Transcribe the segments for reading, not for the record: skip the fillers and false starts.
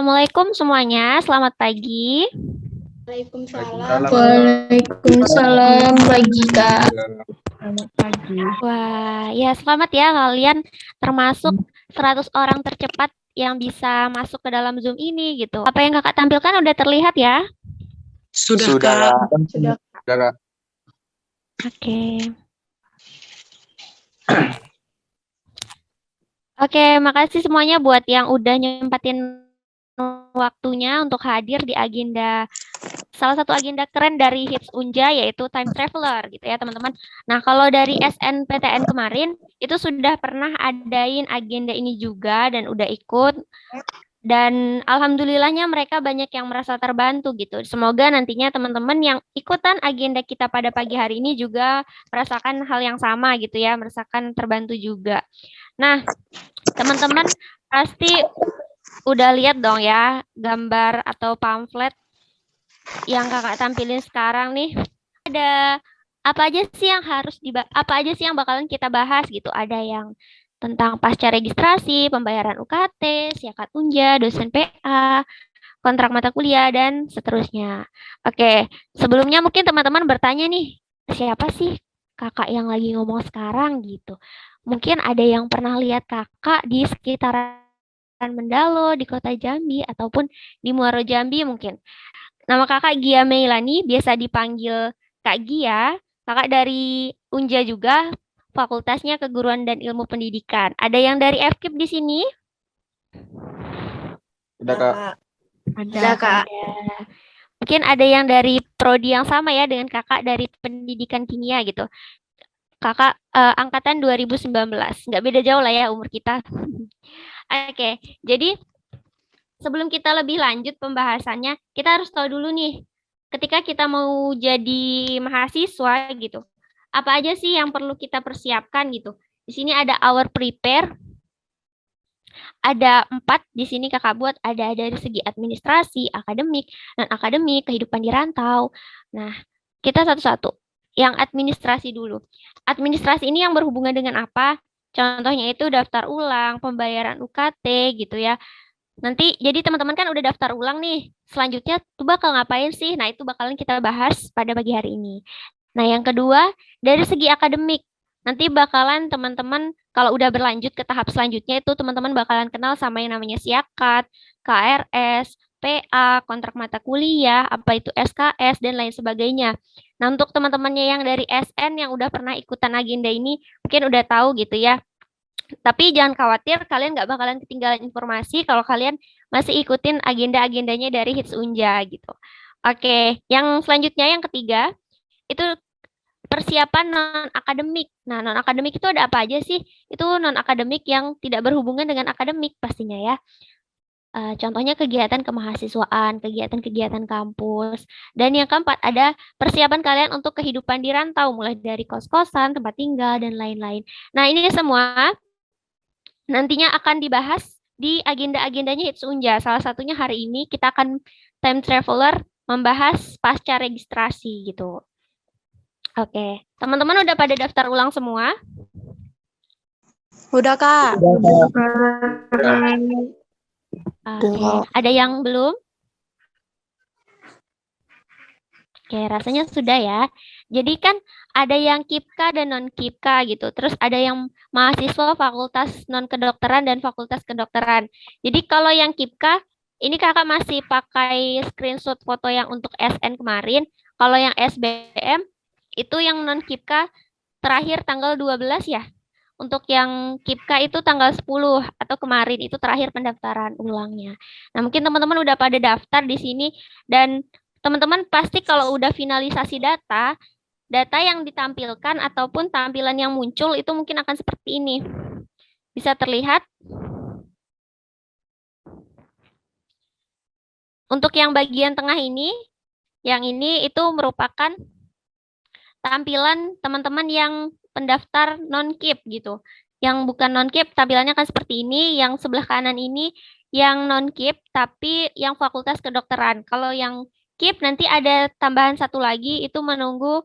Assalamualaikum semuanya, selamat pagi. Waalaikumsalam. Waalaikumsalam pagi Kak. Selamat pagi. Wah, ya selamat ya kalian termasuk 100 orang tercepat yang bisa masuk ke dalam Zoom ini gitu. Apa yang kakak tampilkan udah terlihat ya? Sudah Kak. Sudah. Kak. Oke. Oke, makasih semuanya buat yang udah nyempatin waktunya untuk hadir di agenda salah satu agenda keren dari HITS Unja yaitu Time Traveler gitu ya teman-teman. Nah kalau dari SNPTN kemarin itu sudah pernah adain agenda ini juga dan udah ikut dan alhamdulillahnya mereka banyak yang merasa terbantu gitu. Semoga nantinya teman-teman yang ikutan agenda kita pada pagi hari ini juga merasakan hal yang sama gitu ya, merasakan terbantu juga. Nah teman-teman pasti udah lihat dong ya gambar atau pamflet yang kakak tampilin sekarang nih. Ada apa aja sih yang apa aja sih yang bakalan kita bahas gitu. Ada yang tentang pasca registrasi, pembayaran UKT, siakat unja, dosen PA, kontrak mata kuliah, dan seterusnya. Oke, sebelumnya mungkin teman-teman bertanya nih, siapa sih kakak yang lagi ngomong sekarang gitu. Mungkin ada yang pernah lihat kakak di sekitaran Mendalo, di kota Jambi, ataupun di Muaro Jambi mungkin. Nama kakak Gia Meilani, biasa dipanggil Kak Gia. Kakak dari Unja juga, Fakultasnya Keguruan dan Ilmu Pendidikan. Ada yang dari FKIP di sini? Udah Kak. Ada Kak. Ada. Mungkin ada yang dari prodi yang sama ya dengan kakak dari Pendidikan Kimia gitu. Kakak angkatan 2019. Nggak beda jauh lah ya umur kita. Oke, jadi sebelum kita lebih lanjut pembahasannya, kita harus tahu dulu nih, ketika kita mau jadi mahasiswa gitu, apa aja sih yang perlu kita persiapkan gitu. Di sini ada our prepare, ada 4 di sini kakak buat, ada dari segi administrasi, akademik, non akademik, kehidupan di rantau. Nah, kita satu-satu. Yang administrasi dulu. Administrasi ini yang berhubungan dengan apa? Contohnya itu daftar ulang, pembayaran UKT gitu ya. Nanti jadi teman-teman kan udah daftar ulang nih. Selanjutnya tuh bakal ngapain sih? Nah, itu bakalan kita bahas pada pagi hari ini. Nah, yang kedua, dari segi akademik. Nanti bakalan teman-teman kalau udah berlanjut ke tahap selanjutnya itu teman-teman bakalan kenal sama yang namanya siakat, KRS, PA, kontrak mata kuliah, apa itu SKS dan lain sebagainya. Nah, untuk teman-temannya yang dari SN yang udah pernah ikutan agenda ini mungkin udah tahu gitu ya. Tapi jangan khawatir, kalian nggak bakalan ketinggalan informasi kalau kalian masih ikutin agenda-agendanya dari HITS Unja gitu. Oke, yang selanjutnya yang ketiga itu persiapan non-akademik. Nah, non-akademik itu ada apa aja sih? Itu non-akademik yang tidak berhubungan dengan akademik pastinya ya. Contohnya kegiatan kemahasiswaan, kegiatan-kegiatan kampus. Dan yang keempat ada persiapan kalian untuk kehidupan di rantau, mulai dari kos-kosan, tempat tinggal, dan lain-lain. Nah, ini semua nantinya akan dibahas di agenda-agendanya HITS Unja. Salah satunya hari ini kita akan time traveler membahas pasca registrasi gitu. Oke, teman-teman udah pada daftar ulang semua? Udah Kak. Oke, ada yang belum? Oke, rasanya sudah ya. Jadi kan ada yang KIPKA dan non-KIPKA gitu. Terus ada yang mahasiswa fakultas non-kedokteran dan fakultas kedokteran. Jadi kalau yang KIPKA, ini kakak masih pakai screenshot foto yang untuk SN kemarin. Kalau yang SBM, itu yang non-KIPKA terakhir tanggal 12 ya. Untuk yang KIPKA itu tanggal 10 atau kemarin itu terakhir pendaftaran ulangnya. Nah, mungkin teman-teman udah pada daftar di sini dan teman-teman pasti kalau udah finalisasi data yang ditampilkan ataupun tampilan yang muncul itu mungkin akan seperti ini. Bisa terlihat? Untuk yang bagian tengah ini, yang ini itu merupakan tampilan teman-teman yang pendaftar non-KIP gitu. Yang bukan non-KIP tampilannya akan seperti ini, yang sebelah kanan ini yang non-KIP tapi yang fakultas kedokteran. Kalau yang KIP nanti ada tambahan satu lagi itu menunggu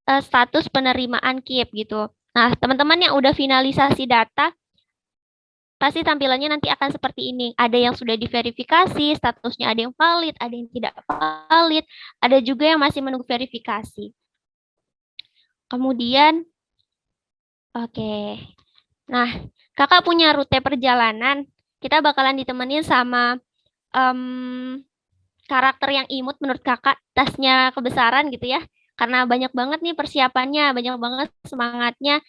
status penerimaan KIP gitu. Nah, teman-teman yang udah finalisasi data pasti tampilannya nanti akan seperti ini. Ada yang sudah diverifikasi, statusnya ada yang valid, ada yang tidak valid, ada juga yang masih menunggu verifikasi. Kemudian, oke. Nah, kakak punya rute perjalanan. Kita bakalan ditemenin sama karakter yang imut menurut kakak, tasnya kebesaran gitu ya. Karena banyak banget nih persiapannya, banyak banget semangatnya.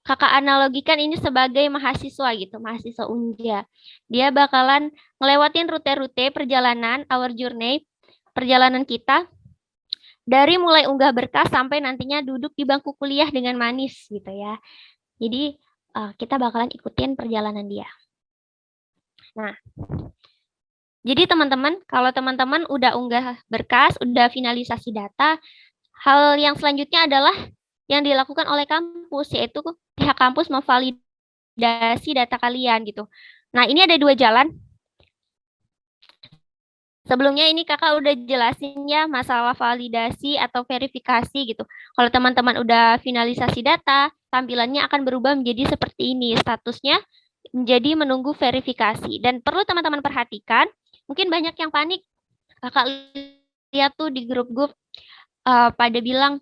Kakak analogikan ini sebagai mahasiswa gitu, mahasiswa Unja. Dia bakalan ngelewatin rute-rute perjalanan, our journey, perjalanan kita, dari mulai unggah berkas sampai nantinya duduk di bangku kuliah dengan manis gitu ya. Jadi kita bakalan ikutin perjalanan dia. Nah, jadi teman-teman, kalau teman-teman udah unggah berkas, udah finalisasi data, hal yang selanjutnya adalah yang dilakukan oleh kampus, yaitu pihak kampus memvalidasi data kalian gitu. Nah, ini ada 2 jalan. Sebelumnya ini kakak udah jelasin ya masalah validasi atau verifikasi gitu. Kalau teman-teman udah finalisasi data, tampilannya akan berubah menjadi seperti ini. Statusnya menjadi menunggu verifikasi. Dan perlu teman-teman perhatikan, mungkin banyak yang panik. Kakak lihat tuh di grup-grup pada bilang,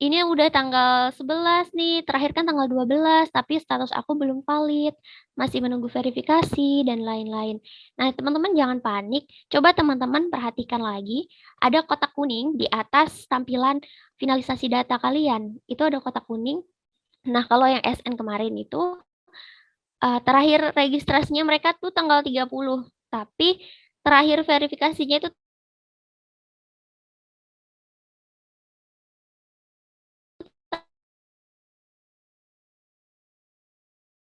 ini udah tanggal 11 nih, terakhir kan tanggal 12, tapi status aku belum valid, masih menunggu verifikasi, dan lain-lain. Nah, teman-teman jangan panik, coba teman-teman perhatikan lagi, ada kotak kuning di atas tampilan finalisasi data kalian, itu ada kotak kuning. Nah, kalau yang SN kemarin itu, terakhir registrasinya mereka tuh tanggal 30, tapi terakhir verifikasinya itu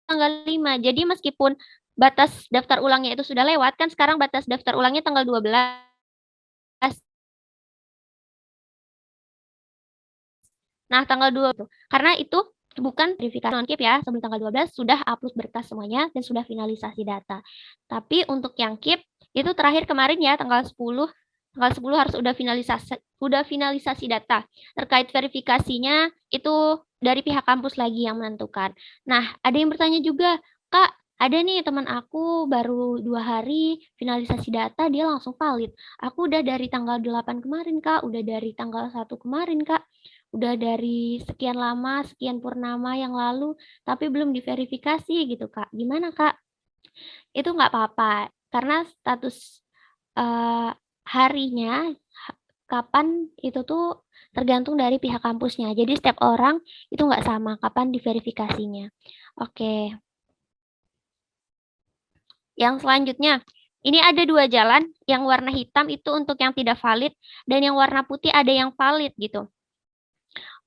tanggal 5. Jadi meskipun batas daftar ulangnya itu sudah lewat, kan sekarang batas daftar ulangnya tanggal 12. Nah, tanggal 2 itu. Karena itu bukan verifikasi non-KIP ya, sebelum tanggal 12 sudah upload berkas semuanya dan sudah finalisasi data. Tapi untuk yang KIP itu terakhir kemarin ya tanggal 10 harus udah finalisasi data. Terkait verifikasinya itu dari pihak kampus lagi yang menentukan. Nah, ada yang bertanya juga, Kak, ada nih teman aku baru 2 hari finalisasi data dia langsung valid. Aku udah dari tanggal 8 kemarin, Kak, udah dari tanggal 1 kemarin, Kak. Udah dari sekian lama, sekian purnama yang lalu, tapi belum diverifikasi gitu, Kak. Gimana, Kak? Itu nggak apa-apa, karena status harinya, kapan itu tuh tergantung dari pihak kampusnya. Jadi setiap orang itu nggak sama kapan diverifikasinya. Oke. Yang selanjutnya, ini ada 2 jalan. Yang warna hitam itu untuk yang tidak valid, dan yang warna putih ada yang valid gitu.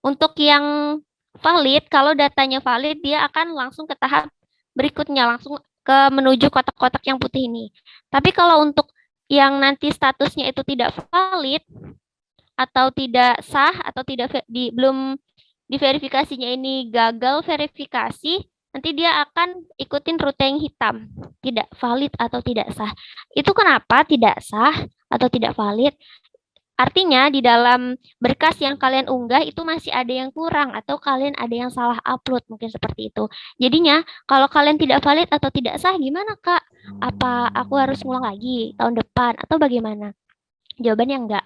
Untuk yang valid, kalau datanya valid, dia akan langsung ke tahap berikutnya, langsung ke menuju kotak-kotak yang putih ini. Tapi kalau untuk yang nanti statusnya itu tidak valid, atau tidak sah, atau belum diverifikasinya ini gagal verifikasi, nanti dia akan ikutin rute yang hitam, tidak valid atau tidak sah. Itu kenapa tidak sah atau tidak valid? Artinya di dalam berkas yang kalian unggah itu masih ada yang kurang atau kalian ada yang salah upload, mungkin seperti itu. Jadinya kalau kalian tidak valid atau tidak sah gimana, Kak? Apa aku harus ngulang lagi tahun depan atau bagaimana? Jawabannya enggak.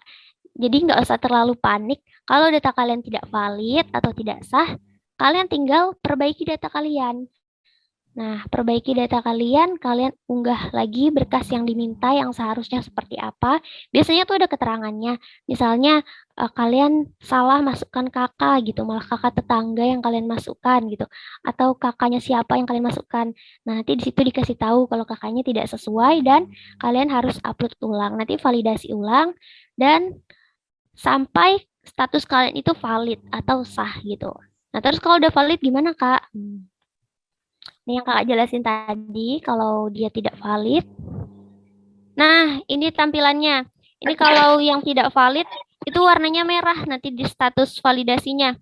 Jadi nggak usah terlalu panik. Kalau data kalian tidak valid atau tidak sah, kalian tinggal perbaiki data kalian. Nah, perbaiki data kalian unggah lagi berkas yang diminta yang seharusnya seperti apa. Biasanya tuh ada keterangannya. Misalnya kalian salah masukkan kakak gitu, malah kakak tetangga yang kalian masukkan gitu. Atau kakaknya siapa yang kalian masukkan. Nah, nanti di situ dikasih tahu kalau kakaknya tidak sesuai dan kalian harus upload ulang. Nanti validasi ulang dan sampai status kalian itu valid atau sah gitu. Nah, terus kalau udah valid gimana, Kak? Ini yang kakak jelasin tadi, kalau dia tidak valid. Nah, ini tampilannya. Ini kalau yang tidak valid, itu warnanya merah nanti di status validasinya.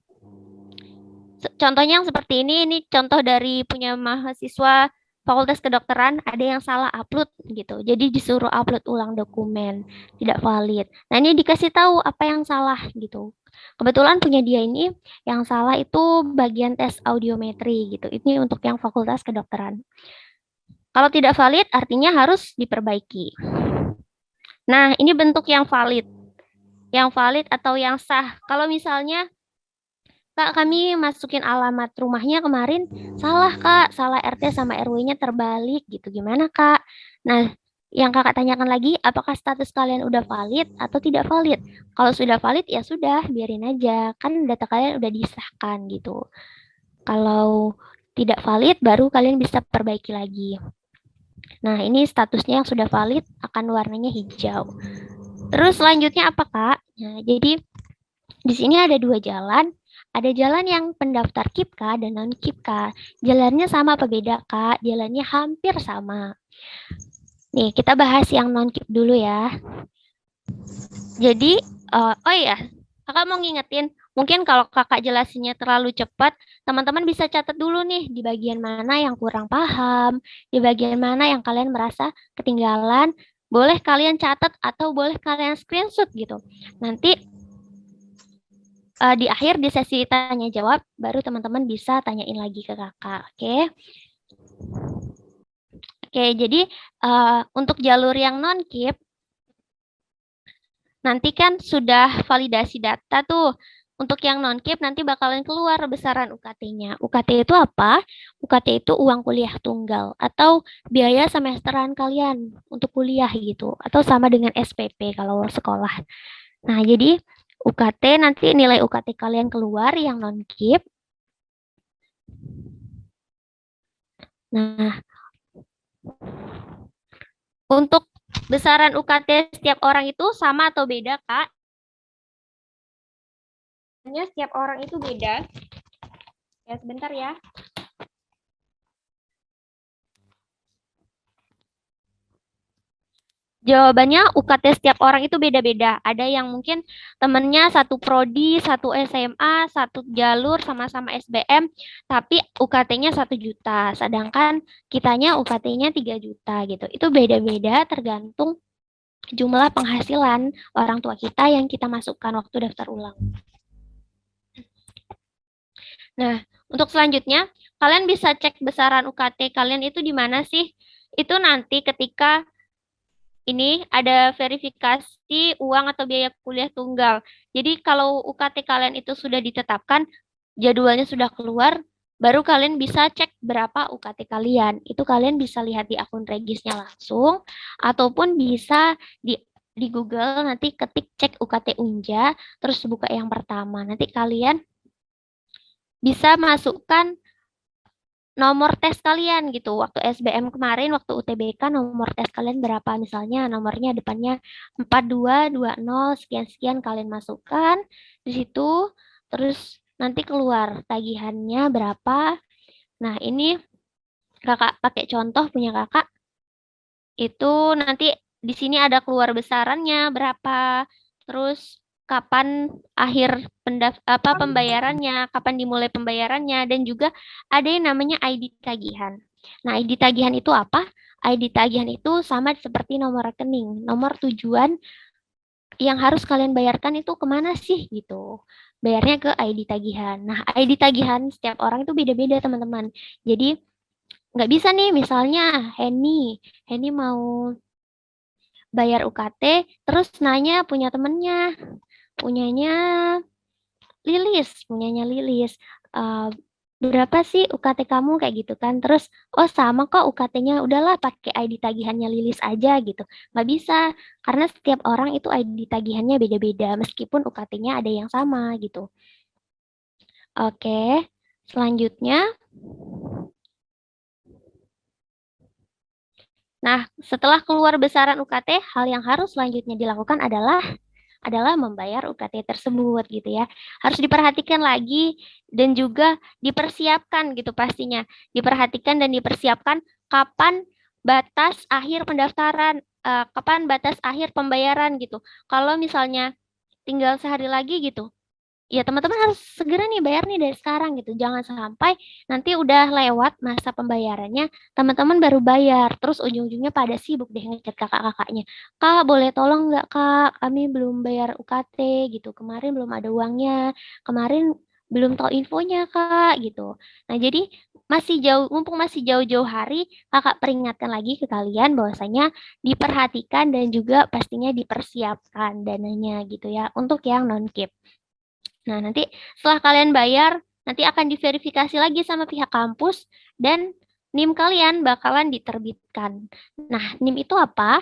Contohnya yang seperti ini contoh dari punya mahasiswa Fakultas Kedokteran, ada yang salah upload gitu. Jadi disuruh upload ulang dokumen, tidak valid. Nah, ini dikasih tahu apa yang salah gitu. Kebetulan punya dia ini yang salah itu bagian tes audiometri gitu. Ini untuk yang Fakultas Kedokteran. Kalau tidak valid artinya harus diperbaiki. Nah, ini bentuk yang valid. Yang valid atau yang sah. Kalau misalnya Kak, kami masukin alamat rumahnya kemarin salah, Kak. Salah RT sama RW-nya terbalik gitu. Gimana, Kak? Nah, yang Kakak tanyakan lagi, apakah status kalian udah valid atau tidak valid? Kalau sudah valid, ya sudah, biarin aja. Kan data kalian udah disahkan gitu. Kalau tidak valid, baru kalian bisa perbaiki lagi. Nah, ini statusnya yang sudah valid akan warnanya hijau. Terus selanjutnya apa, Kak? Nah, jadi di sini ada 2 jalan. Ada jalan yang pendaftar KIPKA dan non-KIPKA. Jalannya sama apa beda, Kak? Jalannya hampir sama. Nih, kita bahas yang non-KIP dulu ya. Jadi, oh iya, Kakak mau ngingetin, mungkin kalau Kakak jelasinnya terlalu cepat, teman-teman bisa catat dulu nih di bagian mana yang kurang paham, di bagian mana yang kalian merasa ketinggalan, boleh kalian catat atau boleh kalian screenshot gitu. Nanti di akhir di sesi tanya jawab baru teman-teman bisa tanyain lagi ke Kakak, oke? Oke, jadi untuk jalur yang non-KIP nanti kan sudah validasi data tuh. Untuk yang non-KIP nanti bakalan keluar besaran UKT-nya. UKT itu apa? UKT itu uang kuliah tunggal atau biaya semesteran kalian untuk kuliah gitu, atau sama dengan SPP kalau sekolah. Nah, jadi UKT nanti nilai UKT kalian keluar yang non-KIP. Nah, untuk besaran UKT setiap orang itu sama atau beda, Kak? Setiap orang itu beda. Ya, sebentar ya. Jawabannya UKT setiap orang itu beda-beda. Ada yang mungkin temennya satu prodi, satu SMA, satu jalur, sama-sama SBM, tapi UKT-nya 1 juta. Sedangkan kitanya UKT-nya 3 juta gitu. Itu beda-beda tergantung jumlah penghasilan orang tua kita yang kita masukkan waktu daftar ulang. Nah, untuk selanjutnya, kalian bisa cek besaran UKT kalian itu di mana sih? Itu nanti ketika ini ada verifikasi uang atau biaya kuliah tunggal. Jadi kalau UKT kalian itu sudah ditetapkan, jadwalnya sudah keluar, baru kalian bisa cek berapa UKT kalian. Itu kalian bisa lihat di akun regisnya langsung, ataupun bisa di Google nanti ketik cek UKT Unja, terus buka yang pertama. Nanti kalian bisa masukkan nomor tes kalian gitu. Waktu SBM kemarin, waktu UTBK, nomor tes kalian berapa? Misalnya nomornya depannya 4220 sekian-sekian kalian masukkan di situ. Terus nanti keluar tagihannya berapa. Nah, ini Kakak pakai contoh punya Kakak. Itu nanti di sini ada keluar besarannya berapa. Terus kapan akhir pembayarannya, kapan dimulai pembayarannya, dan juga ada yang namanya ID tagihan. Nah, ID tagihan itu apa? ID tagihan itu sama seperti nomor rekening, nomor tujuan yang harus kalian bayarkan itu kemana sih gitu. Bayarnya ke ID tagihan. Nah, ID tagihan setiap orang itu beda-beda teman-teman. Jadi nggak bisa nih misalnya Henny mau bayar UKT, terus nanya punyanya Lilis, berapa sih UKT kamu kayak gitu kan? Terus, oh sama kok UKT-nya, udahlah pakai ID tagihannya Lilis aja gitu. Nggak bisa, karena setiap orang itu ID tagihannya beda-beda, meskipun UKT-nya ada yang sama gitu. Oke, selanjutnya. Nah, setelah keluar besaran UKT, hal yang harus selanjutnya dilakukan adalah membayar UKT tersebut gitu ya. Harus diperhatikan lagi dan juga dipersiapkan gitu pastinya. Diperhatikan dan dipersiapkan kapan batas akhir pendaftaran, kapan batas akhir pembayaran gitu. Kalau misalnya tinggal sehari lagi gitu, ya teman-teman harus segera nih bayar nih dari sekarang gitu. Jangan sampai nanti udah lewat masa pembayarannya, teman-teman baru bayar. Terus ujung-ujungnya pada sibuk deh ngechat kakak-kakaknya. Kak, boleh tolong nggak Kak? Kami belum bayar UKT gitu. Kemarin belum ada uangnya. Kemarin belum tahu infonya, Kak, gitu. Nah, jadi mumpung masih jauh-jauh hari, Kakak peringatkan lagi ke kalian bahwasanya diperhatikan dan juga pastinya dipersiapkan dananya gitu ya untuk yang non-KIP. Nah, nanti setelah kalian bayar, nanti akan diverifikasi lagi sama pihak kampus dan NIM kalian bakalan diterbitkan. Nah, NIM itu apa?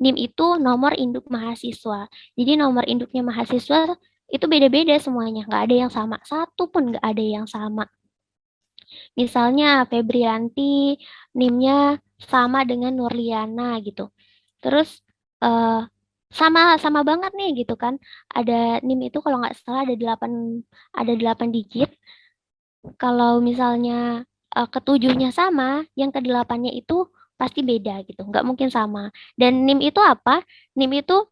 NIM itu nomor induk mahasiswa. Jadi nomor induknya mahasiswa itu beda-beda semuanya, nggak ada yang sama. Satu pun nggak ada yang sama. Misalnya Febrianti, NIM-nya sama dengan Nurliana gitu. Terus eh, sama banget nih gitu kan. Ada NIM itu kalau nggak salah ada 8 digit. Kalau misalnya ketujuhnya sama, yang ke-8-nya itu pasti beda gitu, nggak mungkin sama. Dan NIM itu apa? NIM itu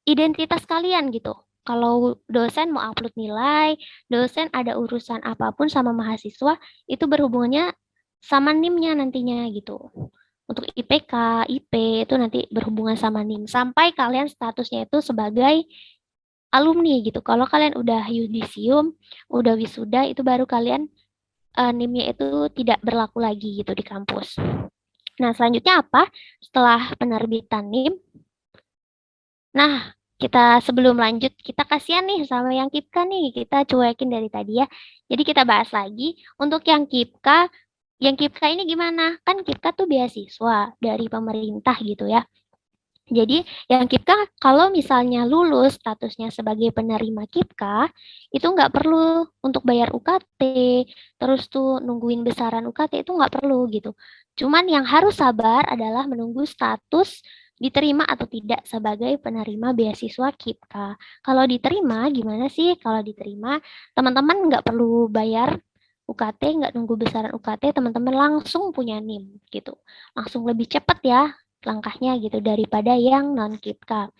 identitas kalian gitu. Kalau dosen mau upload nilai, dosen ada urusan apapun sama mahasiswa, itu berhubungannya sama NIM-nya nantinya gitu. Untuk IPK, IP itu nanti berhubungan sama NIM. Sampai kalian statusnya itu sebagai alumni gitu. Kalau kalian udah yudisium, udah wisuda, itu baru kalian NIM-nya itu tidak berlaku lagi gitu di kampus. Nah, selanjutnya apa? Setelah penerbitan NIM, nah, kita sebelum lanjut, kita kasihan nih sama yang KIPKA nih. Kita cuekin dari tadi ya. Jadi kita bahas lagi. Untuk yang KIPKA ini gimana? Kan KIPKA tuh beasiswa dari pemerintah gitu ya. Jadi yang KIPKA kalau misalnya lulus statusnya sebagai penerima KIPKA, itu nggak perlu untuk bayar UKT, terus tuh nungguin besaran UKT itu nggak perlu gitu. Cuman yang harus sabar adalah menunggu status diterima atau tidak sebagai penerima beasiswa KIPKA. Kalau diterima, gimana sih? Kalau diterima, teman-teman nggak perlu bayar UKT, nggak nunggu besaran UKT, teman-teman langsung punya NIM gitu. Langsung lebih cepat ya langkahnya gitu daripada yang non KIPKA.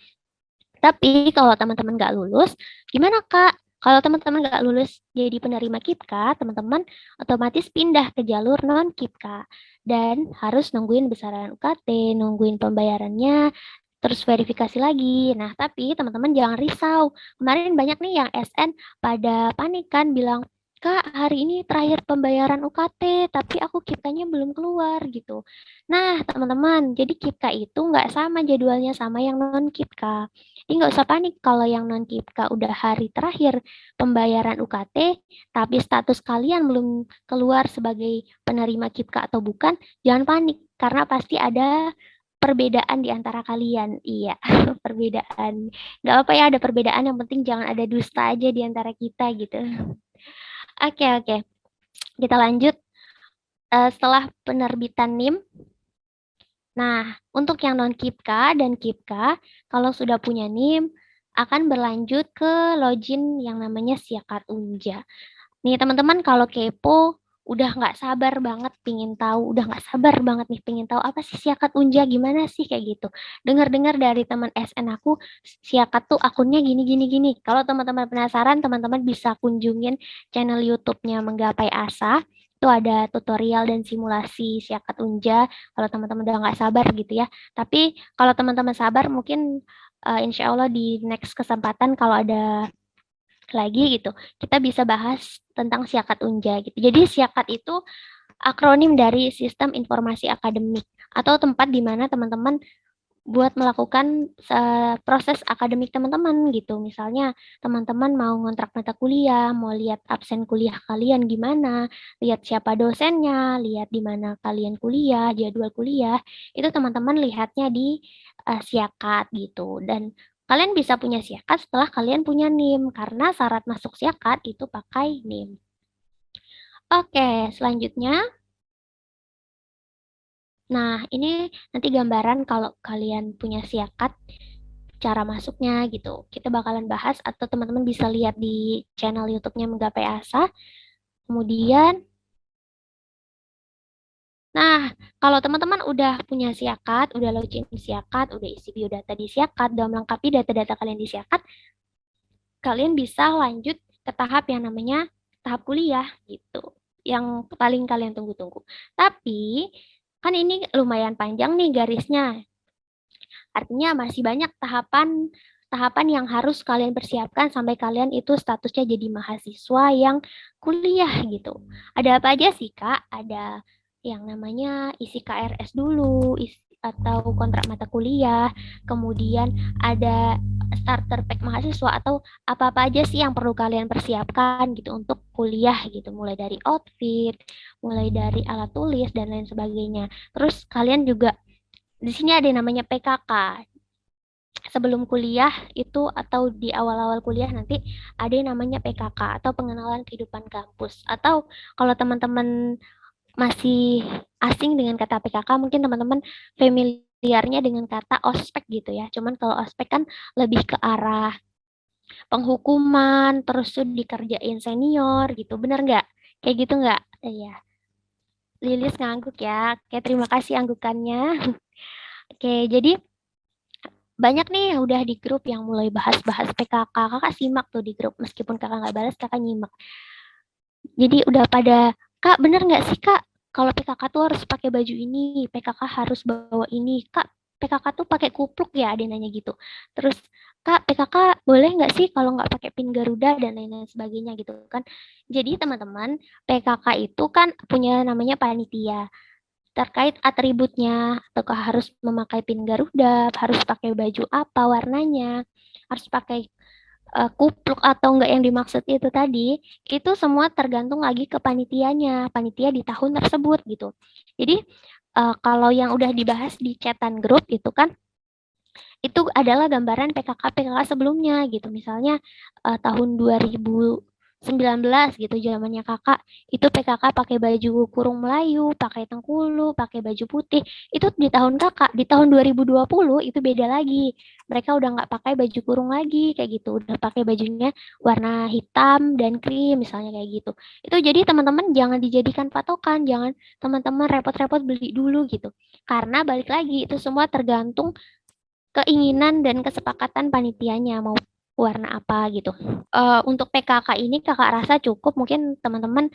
Tapi kalau teman-teman nggak lulus, gimana Kak? Kalau teman-teman nggak lulus jadi penerima KIPKA, teman-teman otomatis pindah ke jalur non KIPKA dan harus nungguin besaran UKT, nungguin pembayarannya, terus verifikasi lagi. Nah, tapi teman-teman jangan risau. Kemarin banyak nih yang SN pada panik kan bilang, Kak, hari ini terakhir pembayaran UKT, tapi aku KIPKA-nya belum keluar gitu. Nah, teman-teman, jadi KIPKA itu nggak sama jadwalnya sama yang non-KIPKA. Jadi nggak usah panik kalau yang non-KIPKA udah hari terakhir pembayaran UKT, tapi status kalian belum keluar sebagai penerima KIPKA atau bukan, jangan panik, karena pasti ada perbedaan di antara kalian. Iya, perbedaan. Nggak apa ya ada perbedaan, yang penting jangan ada dusta aja di antara kita gitu. Oke, oke. Kita lanjut. Setelah penerbitan NIM, nah, untuk yang non-KIPKA dan KIPKA, kalau sudah punya NIM, akan berlanjut ke login yang namanya Siakat Unja. Nih teman-teman kalau kepo, udah nggak sabar banget pingin tahu, udah nggak sabar banget nih pingin tahu apa sih Siakat Unja, gimana sih kayak gitu. Dengar-dengar dari teman SN aku, Siakat tuh akunnya gini. Kalau teman-teman penasaran, teman-teman bisa kunjungin channel YouTube-nya Menggapai Asa. Itu ada tutorial dan simulasi Siakat Unja. Kalau teman-teman udah nggak sabar gitu ya. Tapi kalau teman-teman sabar, mungkin insya Allah di next kesempatan kalau ada lagi gitu, kita bisa bahas tentang Siakat Unja gitu. Jadi Siakat itu akronim dari Sistem Informasi Akademik atau tempat di mana teman-teman buat melakukan proses akademik teman-teman gitu. Misalnya teman-teman mau ngontrak mata kuliah, mau lihat absen kuliah kalian gimana, lihat siapa dosennya, lihat di mana kalian kuliah, jadwal kuliah, itu teman-teman lihatnya di Siakat gitu. Dan kalian bisa punya Siakat setelah kalian punya NIM karena syarat masuk Siakat itu pakai NIM. Oke, selanjutnya. Nah, ini nanti gambaran kalau kalian punya Siakat, cara masuknya gitu. Kita bakalan bahas atau teman-teman bisa lihat di channel YouTube-nya Menggapai Asa. Kemudian, nah, kalau teman-teman udah punya Siakat, udah login di Siakat, udah isi biodata di Siakat, udah melengkapi data-data kalian di Siakat, kalian bisa lanjut ke tahap yang namanya tahap kuliah gitu. Yang paling kalian tunggu-tunggu. Tapi, kan ini lumayan panjang nih garisnya. Artinya masih banyak tahapan tahapan yang harus kalian persiapkan sampai kalian itu statusnya jadi mahasiswa yang kuliah gitu. Ada apa aja sih, Kak? Ada yang namanya isi KRS dulu, atau kontrak mata kuliah, kemudian ada starter pack mahasiswa atau apa-apa aja sih yang perlu kalian persiapkan gitu untuk kuliah gitu, mulai dari outfit, mulai dari alat tulis dan lain sebagainya. Terus kalian juga di sini ada yang namanya PKK. Sebelum kuliah itu atau di awal-awal kuliah nanti ada yang namanya PKK atau pengenalan kehidupan kampus. Atau kalau teman-teman masih asing dengan kata PKK, mungkin teman-teman familiarnya dengan kata ospek gitu ya. Cuman kalau ospek kan lebih ke arah penghukuman, terus tuh dikerjain senior gitu. Bener nggak? Kayak gitu nggak? Iya. Lilis ngangguk ya. Oke, terima kasih anggukannya. Oke, jadi banyak nih udah di grup yang mulai bahas-bahas PKK. Kakak simak tuh di grup. Meskipun kakak nggak balas, kakak nyimak. Jadi udah pada, Kak bener nggak sih Kak, kalau PKK tuh harus pakai baju ini, PKK harus bawa ini, Kak PKK tuh pakai kupluk ya, ada yang nanya gitu. Terus Kak PKK boleh nggak sih kalau nggak pakai pin Garuda dan lain-lain sebagainya gitu kan. Jadi teman-teman, PKK itu kan punya namanya panitia. Terkait atributnya, apakah harus memakai pin Garuda, harus pakai baju apa warnanya, harus pakai kupluk atau enggak yang dimaksud itu tadi, itu semua tergantung lagi ke panitianya, panitia di tahun tersebut gitu. Jadi kalau yang udah dibahas di chatan grup itu kan, itu adalah gambaran PKK-PKK sebelumnya gitu. Misalnya tahun 2019 gitu zamannya kakak, itu PKK pakai baju kurung Melayu, pakai tengkulu, pakai baju putih. Itu di tahun kakak, di tahun 2020 itu beda lagi. Mereka udah nggak pakai baju kurung lagi kayak gitu, udah pakai bajunya warna hitam dan krim misalnya kayak gitu. Itu jadi teman-teman jangan dijadikan patokan, jangan teman-teman repot-repot beli dulu gitu. Karena balik lagi itu semua tergantung keinginan dan kesepakatan panitianya mau warna apa gitu. Untuk PKK ini kakak rasa cukup, mungkin teman-teman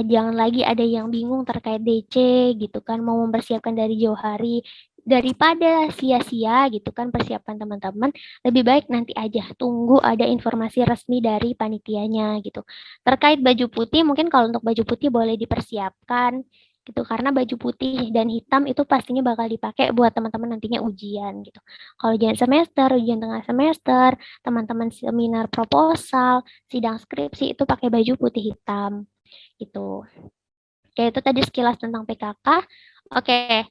jangan lagi ada yang bingung terkait DC gitu kan, mau mempersiapkan dari jauh hari daripada sia-sia gitu kan persiapan teman-teman, lebih baik nanti aja tunggu ada informasi resmi dari panitianya gitu. Terkait baju putih, mungkin kalau untuk baju putih boleh dipersiapkan gitu karena baju putih dan hitam itu pastinya bakal dipakai buat teman-teman nantinya ujian gitu. Kalau ujian semester, ujian tengah semester, teman-teman seminar proposal, sidang skripsi itu pakai baju putih hitam gitu. Oke, itu tadi sekilas tentang PKK. Oke,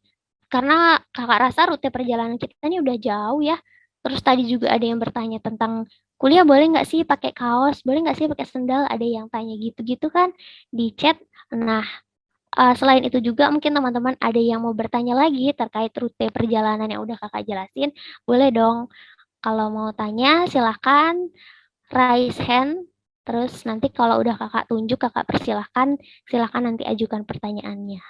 karena kakak rasa rute perjalanan kita ini udah jauh ya. Terus tadi juga ada yang bertanya tentang kuliah boleh nggak sih pakai kaos, boleh nggak sih pakai sendal, ada yang tanya gitu-gitu kan di chat. Nah, selain itu juga mungkin teman-teman ada yang mau bertanya lagi terkait rute perjalanan yang udah kakak jelasin, boleh dong. Kalau mau tanya silahkan raise hand, terus nanti kalau udah kakak tunjuk, kakak persilahkan, silahkan nanti ajukan pertanyaannya.